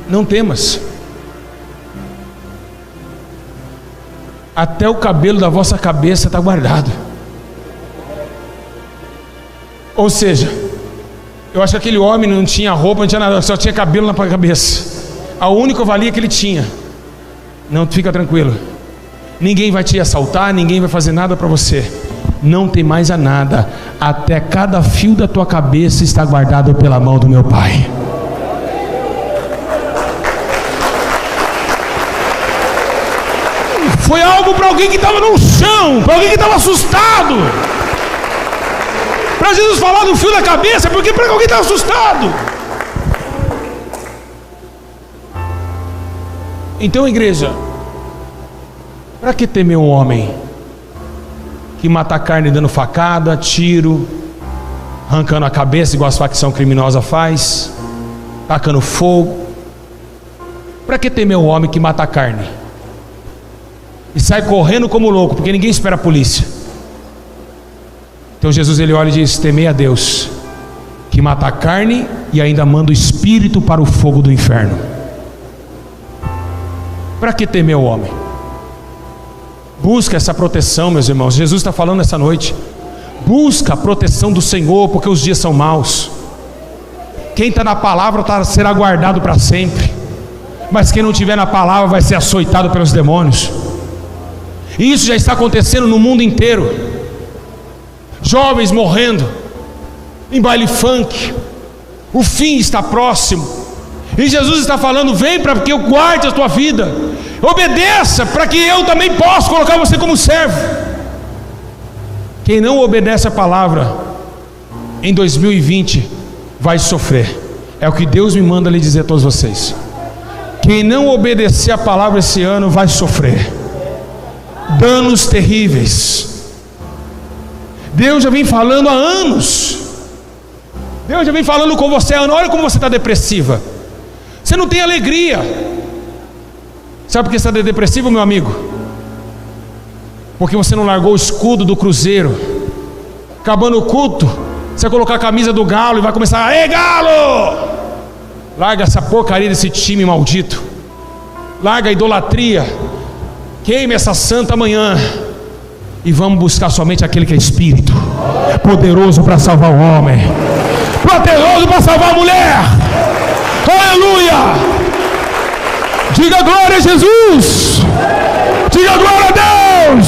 não temas, até o cabelo da vossa cabeça está guardado. Ou seja, eu acho que aquele homem não tinha roupa, não tinha nada, só tinha cabelo na cabeça. A única valia que ele tinha. Não, fica tranquilo, ninguém vai te assaltar, ninguém vai fazer nada para você. Não tem mais a nada, até cada fio da tua cabeça está guardado pela mão do meu Pai. Foi algo para alguém que estava no chão, para alguém que estava assustado. Para Jesus falar do fio da cabeça, porque para alguém estava assustado. Então, igreja, para que temer um homem que mata a carne dando facada, tiro, arrancando a cabeça igual a facção criminosa faz, tacando fogo? Para que temer um homem que mata a carne e sai correndo como louco, porque ninguém espera a polícia? Então Jesus, ele olha e diz: temei a Deus, que mata a carne e ainda manda o espírito para o fogo do inferno. Para que temer o homem? Busca essa proteção, meus irmãos. Jesus está falando essa noite: busca a proteção do Senhor, porque os dias são maus. Quem está na palavra será guardado para sempre, mas quem não estiver na palavra vai ser açoitado pelos demônios. E isso já está acontecendo no mundo inteiro. Jovens morrendo em baile funk. O fim está próximo. E Jesus está falando: vem para que eu guarde a tua vida, obedeça, para que eu também possa colocar você como servo. Quem não obedece a palavra em 2020 vai sofrer. É o que Deus me manda lhe dizer a todos vocês. Quem não obedecer a palavra esse ano vai sofrer danos terríveis. Deus já vem falando há anos. Deus já vem falando com você há anos. Olha como você está depressiva. Você não tem alegria. Sabe por que você está depressivo, meu amigo? Porque você não largou o escudo do Cruzeiro. Acabando o culto, você vai colocar a camisa do Galo e vai começar: ei, Galo! Larga essa porcaria desse time maldito. Larga a idolatria. Queime essa santa manhã e vamos buscar somente aquele que é Espírito, poderoso para salvar o homem, poderoso para salvar a mulher. Aleluia! Diga glória a Jesus! Diga glória a Deus!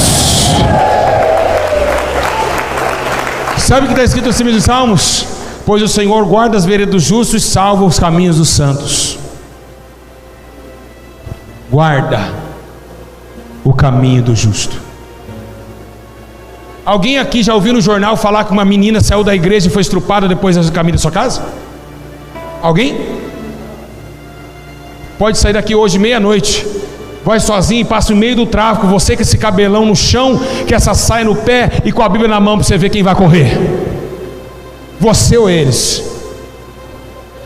Sabe o que está escrito acima dos Salmos? Pois o Senhor guarda as veredas dos justos e salva os caminhos dos santos. Guarda o caminho do justo. Alguém aqui já ouviu no jornal falar que uma menina saiu da igreja e foi estrupada depois do caminho da sua casa? Alguém? Pode sair daqui hoje meia-noite, vai sozinho e passa no meio do tráfico, você com esse cabelão no chão, com essa saia no pé e com a Bíblia na mão, para você ver quem vai correr, você ou eles.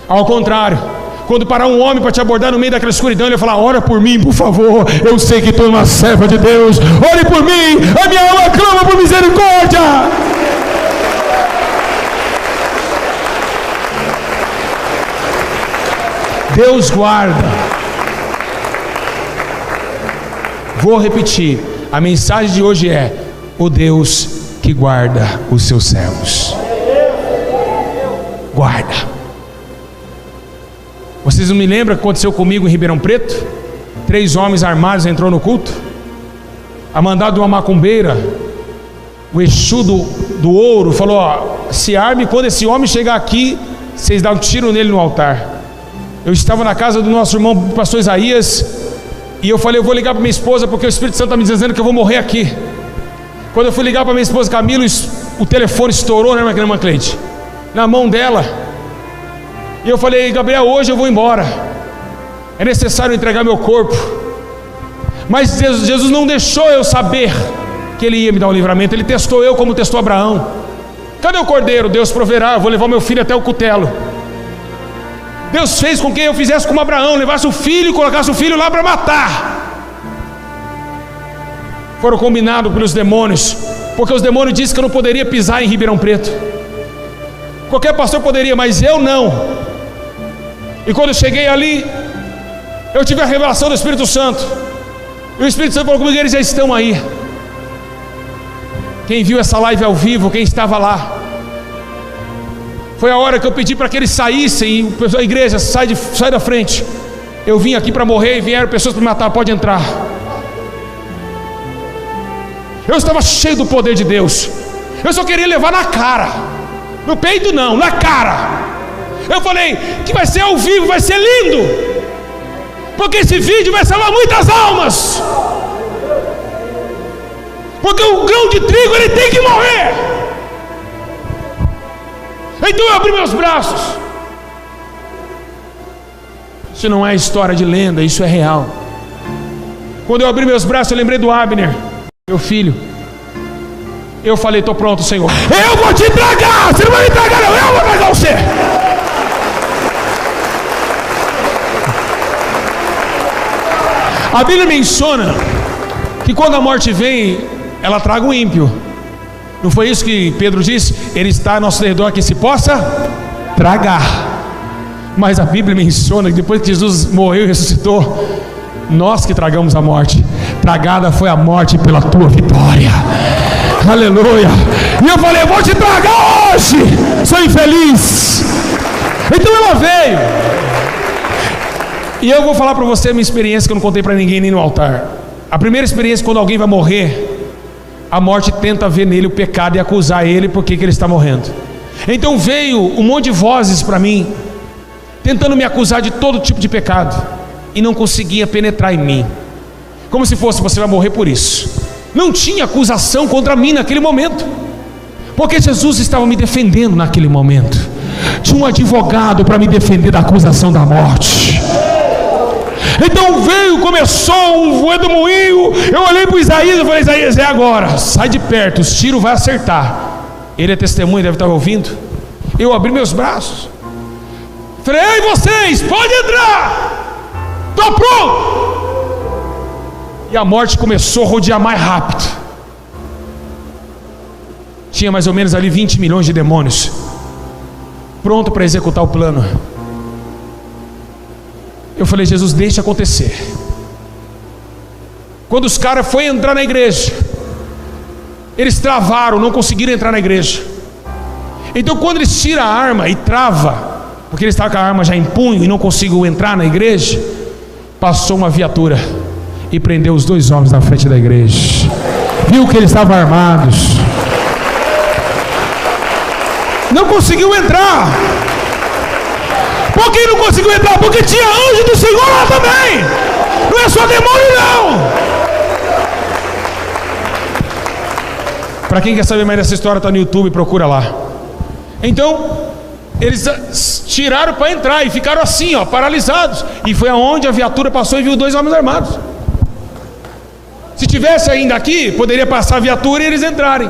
Ao contrário, quando parar um homem para te abordar no meio daquela escuridão, ele vai falar: ora por mim, por favor, eu sei que estou uma serva de Deus, ore por mim, a minha alma clama por misericórdia. Deus guarda. Vou repetir, a mensagem de hoje é: o Deus que guarda os seus servos. Guarda. Vocês não me lembram o que aconteceu comigo em Ribeirão Preto? 3 homens armados entrou no culto, a mandado de uma macumbeira. O Exu do ouro falou: ó, se arme, quando esse homem chegar aqui, vocês dão um tiro nele no altar. Eu estava na casa do nosso irmão pastor Isaías, e eu falei: eu vou ligar para minha esposa, porque o Espírito Santo está me dizendo que eu vou morrer aqui. Quando eu fui ligar para minha esposa Camila, o telefone estourou, né, minha irmã Cleide, na mão dela. E eu falei: Gabriel, hoje eu vou embora, é necessário entregar meu corpo. Mas Jesus não deixou eu saber que Ele ia me dar o livramento. Ele testou eu como testou Abraão. Cadê o cordeiro? Deus proverá, eu vou levar meu filho até o cutelo. Deus fez com que eu fizesse como Abraão, levasse o filho e colocasse o filho lá para matar. Foram combinados pelos demônios, porque os demônios disseram que eu não poderia pisar em Ribeirão Preto. Qualquer pastor poderia, mas eu não. E quando eu cheguei ali, eu tive a revelação do Espírito Santo. E o Espírito Santo falou comigo: eles já estão aí. Quem viu essa live ao vivo, quem estava lá, foi a hora que eu pedi para que eles saíssem. E a igreja, sai da frente. Eu vim aqui para morrer e vieram pessoas para me matar, pode entrar. Eu estava cheio do poder de Deus. Eu só queria levar na cara. No peito não, na cara. Eu falei que vai ser ao vivo, vai ser lindo, porque esse vídeo vai salvar muitas almas. Porque o grão de trigo, ele tem que morrer. Então eu abri meus braços. Isso não é história de lenda, isso é real. Quando eu abri meus braços, eu lembrei do Abner, meu filho. Eu falei: estou pronto, Senhor. Eu vou te tragar. Você não vai me tragar, não. Eu vou tragar você. A Bíblia menciona que quando a morte vem, ela traga um ímpio. Não foi isso que Pedro disse? Ele está ao nosso redor, que se possa tragar. Mas a Bíblia menciona que depois que Jesus morreu e ressuscitou, nós que tragamos a morte. Tragada foi a morte pela tua vitória. Aleluia. E eu falei: eu vou te tragar hoje, sou infeliz. Então ela veio. E eu vou falar para você a minha experiência, que eu não contei para ninguém, nem no altar. A primeira experiência, quando alguém vai morrer, a morte tenta ver nele o pecado e acusar ele porque que ele está morrendo. Então veio um monte de vozes para mim, tentando me acusar de todo tipo de pecado, e não conseguia penetrar em mim, como se fosse: você vai morrer por isso. Não tinha acusação contra mim naquele momento, porque Jesus estava me defendendo naquele momento. Tinha um advogado para me defender da acusação da morte. Então começou um redemoinho. Eu olhei para Isaías e falei: Isaías, é agora, sai de perto, os tiros vão acertar. Ele é testemunha, deve estar ouvindo. Eu abri meus braços, falei: ei, vocês, pode entrar, estou pronto. E a morte começou a rodear mais rápido. Tinha mais ou menos ali 20 milhões de demônios, pronto para executar o plano. Eu falei: Jesus, deixa acontecer. Quando os caras foram entrar na igreja, eles travaram, não conseguiram entrar na igreja. Então quando eles tiram a arma e trava, porque eles estavam com a arma já em punho e não conseguiu entrar na igreja, passou uma viatura e prendeu os 2 homens na frente da igreja. Viu que eles estavam armados, não conseguiu entrar. Por que não conseguiu entrar? Porque tinha anjo do Senhor lá também. Não é só demônio, não. Para quem quer saber mais dessa história, está no YouTube, procura lá. Então eles tiraram para entrar e ficaram assim, ó, paralisados. E foi aonde a viatura passou e viu 2 homens armados. Se tivesse ainda aqui, poderia passar a viatura e eles entrarem.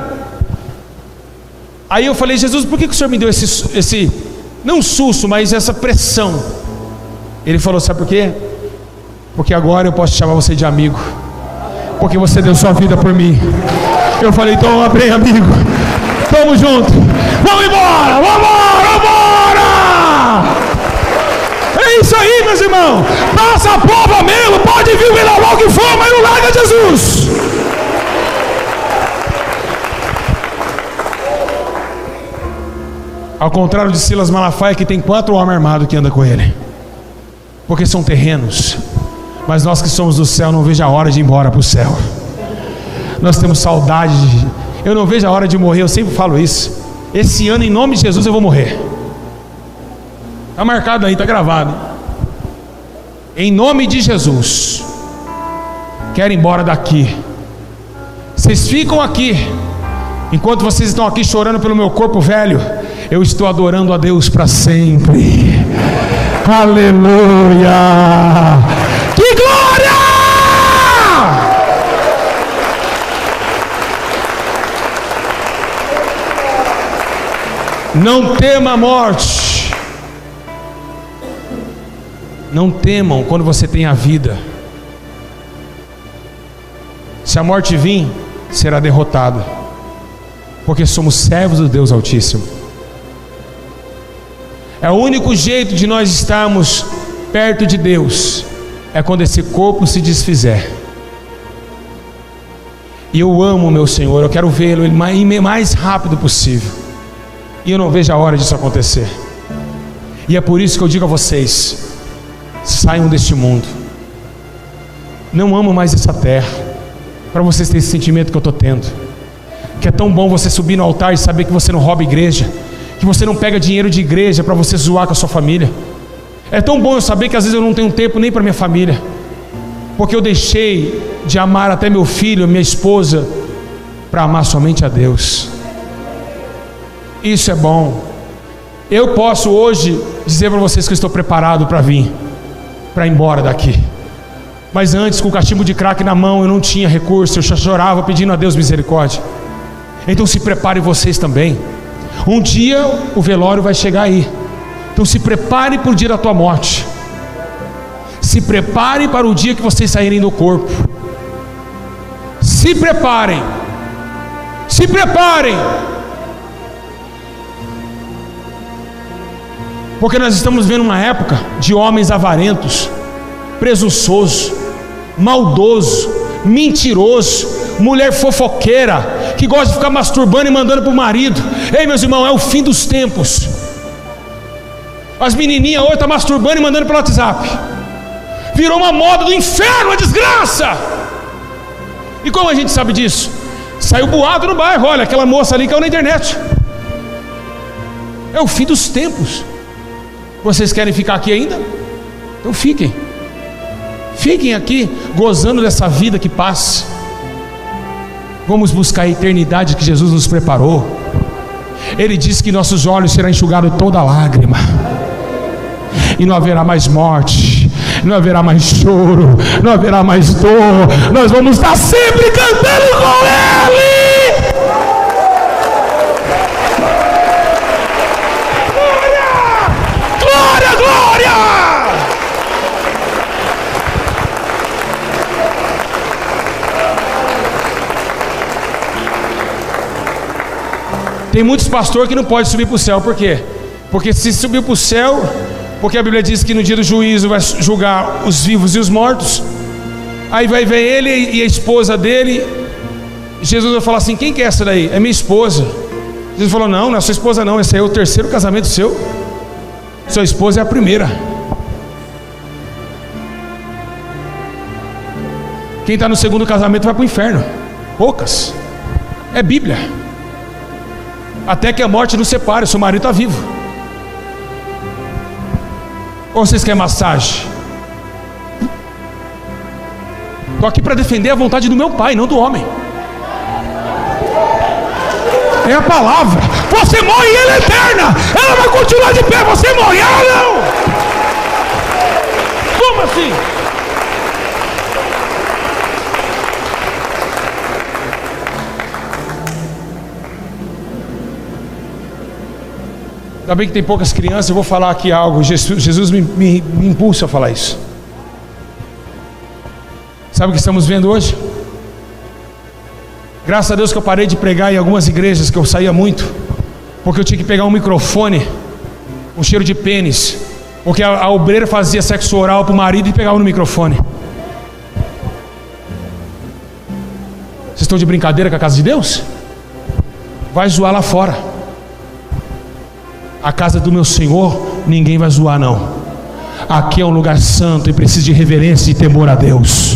Aí eu falei: Jesus, por que o Senhor me deu esse não susto, mas essa pressão? Ele falou: sabe por quê? Porque agora eu posso chamar você de amigo, porque você deu sua vida por mim. Eu falei: então abre, amigo, tamo junto, vamos embora, vamos embora. É isso aí, meus irmãos. Passa a prova mesmo, pode vir o vendaval que for, mas não larga Jesus. Ao contrário de Silas Malafaia, que tem 4 homens armados que andam com ele, porque são terrenos. Mas nós que somos do céu, não vejo a hora de ir embora para o céu. Nós temos saudade eu não vejo a hora de morrer. Eu sempre falo isso. Esse ano, em nome de Jesus, eu vou morrer. Está marcado aí, está gravado. Em nome de Jesus. Quero ir embora daqui. Vocês ficam aqui. Enquanto vocês estão aqui chorando pelo meu corpo velho, eu estou adorando a Deus para sempre. Aleluia! Que glória! Não tema a morte. Não temam quando você tem a vida. Se a morte vir, será derrotada, porque somos servos do Deus Altíssimo. É o único jeito de nós estarmos perto de Deus, é quando esse corpo se desfizer. E eu amo o meu Senhor, eu quero vê-lo o mais rápido possível. E eu não vejo a hora disso acontecer. E é por isso que eu digo a vocês: saiam deste mundo. Não amo mais essa terra. Para vocês terem esse sentimento que eu estou tendo, que é tão bom você subir no altar e saber que você não rouba igreja, que você não pega dinheiro de igreja para você zoar com a sua família. É tão bom eu saber que às vezes eu não tenho tempo nem para minha família, porque eu deixei de amar até meu filho, minha esposa, para amar somente a Deus. Isso é bom. Eu posso hoje dizer para vocês que eu estou preparado para vir, para ir embora daqui. Mas antes, com o cachimbo de crack na mão, eu não tinha recurso, eu chorava pedindo a Deus misericórdia. Então se preparem vocês também. Um dia o velório vai chegar aí. Então se prepare para o dia da tua morte. Se prepare para o dia que vocês saírem do corpo. Se preparem. Se preparem. Porque nós estamos vendo uma época de homens avarentos, presunçoso, maldoso, mentiroso, mulher fofoqueira, que gosta de ficar masturbando e mandando para o marido. Ei, meus irmãos, é o fim dos tempos. As menininhas hoje estão masturbando e mandando pelo WhatsApp. Virou uma moda do inferno, a desgraça. E como a gente sabe disso? Saiu boato no bairro: olha, aquela moça ali caiu na internet. É o fim dos tempos. Vocês querem ficar aqui ainda? Então fiquem. Fiquem aqui gozando dessa vida que passa. Vamos buscar a eternidade que Jesus nos preparou. Ele disse que nossos olhos serão enxugados toda lágrima, e não haverá mais morte, não haverá mais choro, não haverá mais dor. Nós vamos estar sempre cantando com Ele. Glória, glória, glória. Tem muitos pastores que não podem subir para o céu. Por quê? Porque se subir para o céu, porque a Bíblia diz que no dia do juízo vai julgar os vivos e os mortos. Aí vai ver ele e a esposa dele. Jesus vai falar assim: quem que é essa daí? É minha esposa. Jesus falou: não, não é sua esposa não, esse aí é o terceiro casamento seu. Sua esposa é a primeira. Quem está no segundo casamento vai para o inferno. Poucas. É Bíblia. Até que a morte nos separe, o seu marido está vivo. Ou vocês querem massagem? Estou aqui para defender a vontade do meu Pai, não do homem. É a palavra. Você morre e ela é eterna. Ela vai continuar de pé, você morre, ela não. Como assim? Ainda bem que tem poucas crianças, eu vou falar aqui algo. Jesus me impulsa a falar isso. Sabe o que estamos vendo hoje? Graças a Deus que eu parei de pregar em algumas igrejas que eu saía muito, porque eu tinha que pegar um microfone, um cheiro de pênis, porque a obreira fazia sexo oral para o marido e pegava no microfone. Vocês estão de brincadeira com a casa de Deus? Vai zoar lá fora. A casa do meu Senhor, ninguém vai zoar não. Aqui é um lugar santo e precisa de reverência e temor a Deus.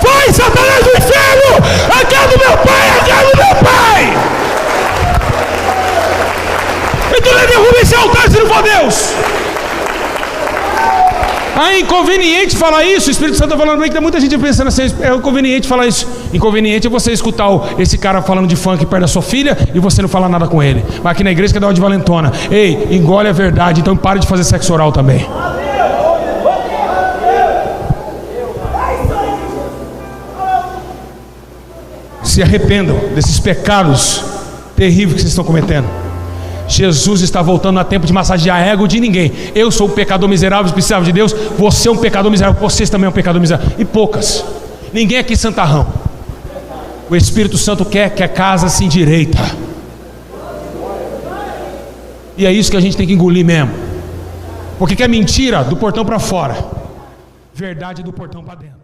Vai, Satanás do inferno! A casa do meu pai, a casa do meu pai! Então ele derruba esse altar se não for Deus. É inconveniente falar isso. O Espírito Santo está falando bem que tem muita gente pensando assim: é inconveniente falar isso. Inconveniente é você escutar esse cara falando de funk perto da sua filha e você não falar nada com ele. Mas aqui na igreja quer dar uma de valentona. Ei, engole a verdade, então pare de fazer sexo oral também. Se arrependam desses pecados terríveis que vocês estão cometendo. Jesus está voltando a tempo de massagear ego de ninguém. Eu sou um pecador miserável, precisava de Deus. Você é um pecador miserável, vocês também é um pecador miserável. E poucas. Ninguém aqui santarrão. O Espírito Santo quer que a casa se endireita. E é isso que a gente tem que engolir mesmo. Porque que é mentira do portão para fora, verdade do portão para dentro.